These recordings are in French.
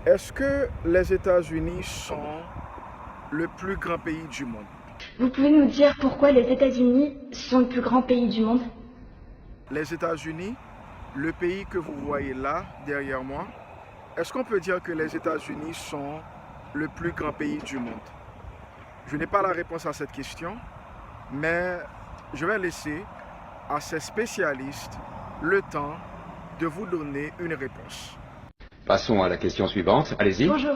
Est-ce que les États-Unis sont le plus grand pays du monde? Vous pouvez nous dire pourquoi les États-Unis sont le plus grand pays du monde? Les États-Unis, le pays que vous voyez là, derrière moi, est-ce qu'on peut dire que les États-Unis sont le plus grand pays du monde? Je n'ai pas la réponse à cette question, mais je vais laisser à ces spécialistes le temps de vous donner une réponse. Passons à la question suivante. Allez-y. Bonjour.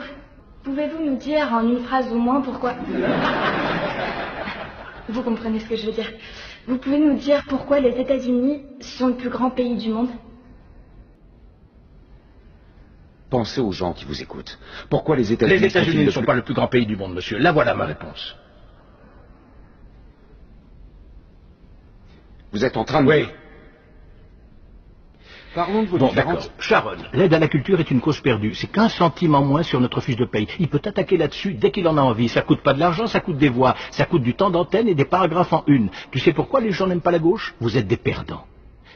Pouvez-vous nous dire en une phrase au moins pourquoi... Vous comprenez ce que je veux dire. Vous pouvez nous dire pourquoi les États-Unis sont le plus grand pays du monde? Pensez aux gens qui vous écoutent. Pourquoi les États-Unis Les États-Unis ne sont pas le plus grand pays du monde, monsieur. Là voilà ma réponse. Vous êtes en train de... Oui. Parlons de vos Bon, différentes... d'accord. Sharon, l'aide à la culture est une cause perdue. C'est qu'1 centime en moins sur notre fiche de paye. Il peut attaquer là-dessus dès qu'il en a envie. Ça coûte pas de l'argent, ça coûte des voix. Ça coûte du temps d'antenne et des paragraphes en une. Tu sais pourquoi les gens n'aiment pas la gauche? Vous êtes des perdants.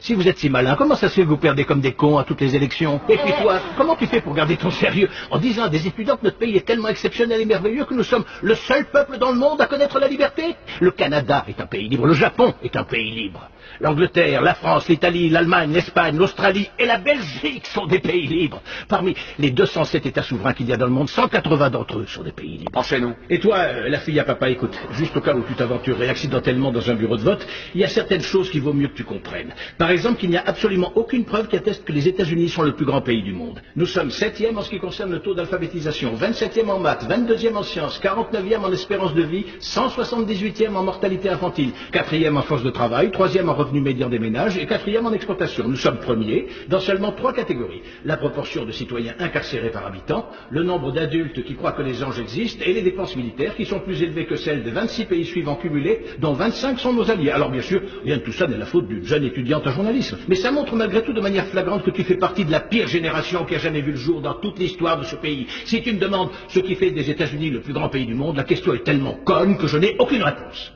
Si vous êtes si malin, comment ça se fait que vous perdez comme des cons à toutes les élections? Et puis toi, comment tu fais pour garder ton sérieux en disant à des étudiants que notre pays est tellement exceptionnel et merveilleux que nous sommes le seul peuple dans le monde à connaître la liberté? Le Canada est un pays libre, le Japon est un pays libre. L'Angleterre, la France, l'Italie, l'Allemagne, l'Espagne, l'Australie et la Belgique sont des pays libres. Parmi les 207 États souverains qu'il y a dans le monde, 180 d'entre eux sont des pays libres. Enchaînons. Et toi, la fille à papa, écoute, juste au cas où tu t'aventurerais accidentellement dans un bureau de vote, il y a certaines choses qu'il vaut mieux que tu comprennes. Par exemple, qu'il n'y a absolument aucune preuve qui atteste que les États-Unis sont le plus grand pays du monde. Nous sommes 7e en ce qui concerne le taux d'alphabétisation, 27e en maths, 22e en sciences, 49e en espérance de vie, 178e en mortalité infantile, 4e en force de travail, 3e en revenu médian des ménages et 4e en exportation. Nous sommes premiers dans seulement 3 catégories. La proportion de citoyens incarcérés par habitant, le nombre d'adultes qui croient que les anges existent et les dépenses militaires qui sont plus élevées que celles de 26 pays suivants cumulés, dont 25 sont nos alliés. Alors bien sûr, rien de tout ça n'est la faute d'une jeune étudiante en journalisme. Mais ça montre malgré tout de manière flagrante que tu fais partie de la pire génération qui a jamais vu le jour dans toute l'histoire de ce pays. Si tu me demandes ce qui fait des États-Unis le plus grand pays du monde, la question est tellement conne que je n'ai aucune réponse.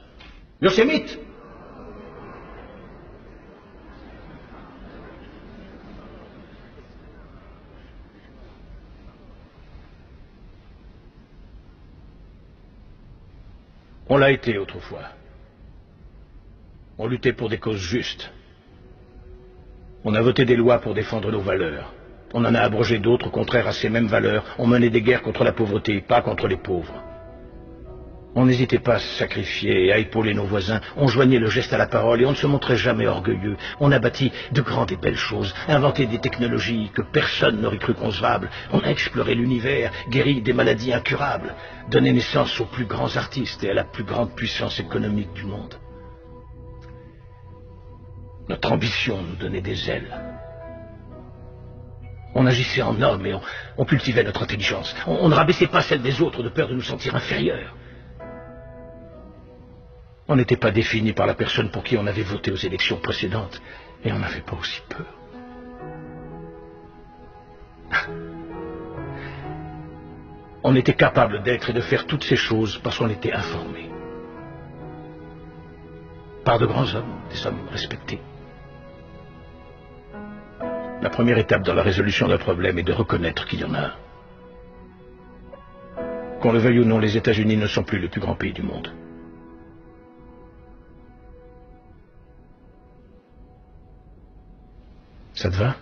Yosemite. On l'a été autrefois. On luttait pour des causes justes. On a voté des lois pour défendre nos valeurs. On en a abrogé d'autres contraires à ces mêmes valeurs. On menait des guerres contre la pauvreté, pas contre les pauvres. On n'hésitait pas à se sacrifier et à épauler nos voisins. On joignait le geste à la parole et on ne se montrait jamais orgueilleux. On a bâti de grandes et belles choses, inventé des technologies que personne n'aurait cru concevables. On a exploré l'univers, guéri des maladies incurables, donné naissance aux plus grands artistes et à la plus grande puissance économique du monde. Notre ambition nous donnait des ailes. On agissait en homme et on cultivait notre intelligence. On ne rabaissait pas celle des autres de peur de nous sentir inférieurs. On n'était pas défini par la personne pour qui on avait voté aux élections précédentes, et on n'avait pas aussi peur. On était capable d'être et de faire toutes ces choses parce qu'on était informés. Par de grands hommes, des hommes respectés. La première étape dans la résolution d'un problème est de reconnaître qu'il y en a un. Qu'on le veuille ou non, les États-Unis ne sont plus le plus grand pays du monde. Ça te va?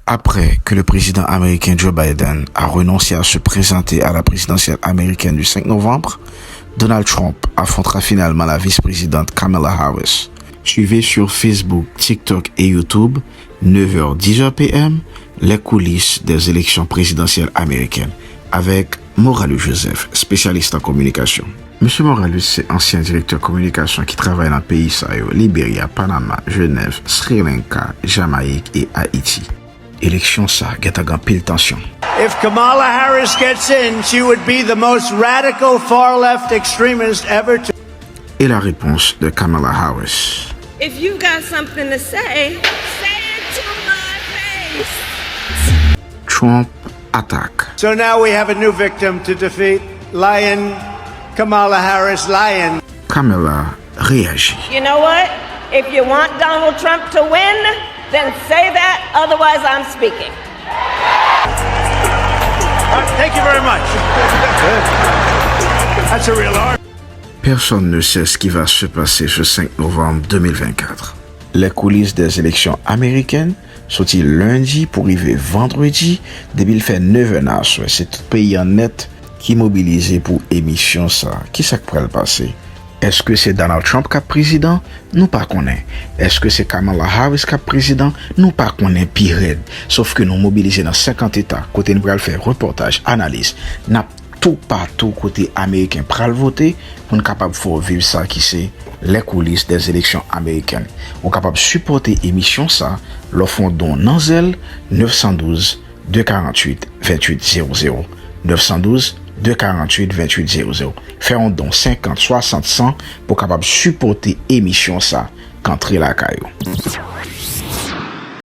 Après que le président américain Joe Biden a renoncé à se présenter à la présidentielle américaine du 5 novembre, Donald Trump affrontera finalement la vice-présidente Kamala Harris. Suivez sur Facebook, TikTok et YouTube, 9h-10h PM, les coulisses des élections présidentielles américaines avec Moralus Joseph, spécialiste en communication. Monsieur Moralus, c'est ancien directeur communication qui travaille dans le pays Libéria, Panama, Genève, Sri Lanka, Jamaïque et Haïti. Élection ça, get a pile tension. If Kamala Harris gets in, she would be the most radical far-left extremist ever to... Et la réponse de Kamala Harris. If you got something to say it to my face. Trump attaque. So now we have a new victim to defeat. Lion Kamala Harris, lion. Kamala réagit. You know what? If you want Donald Trump to win, then say that, otherwise I'm speaking. very much. That's a real honor. Personne ne sait ce qui va se passer ce 5 novembre 2024. Les coulisses des élections américaines sorti lundi pour arriver vendredi, depuis il fait 9 ans, c'est tout pays en net qui mobilisé pour émission ça. Qui ça pourrait le passer? Est-ce que c'est Donald Trump qui est président? Nous pas connaît. Est-ce que c'est Kamala Harris qui est président? Nous pas connaît pire. Sauf que nous mobilisés dans 50 États, côté nous pral faire reportage, analyse, n'a tout partout côté américain pral voter pour nous capable faire vivre ça qui c'est les coulisses des élections américaines. On capable supporter émission ça, le fond don Nanzel 912 248 2800 912 248 2800. Faire un don 50 60 100 pour capable supporter émission ça qu'entrer la caillou.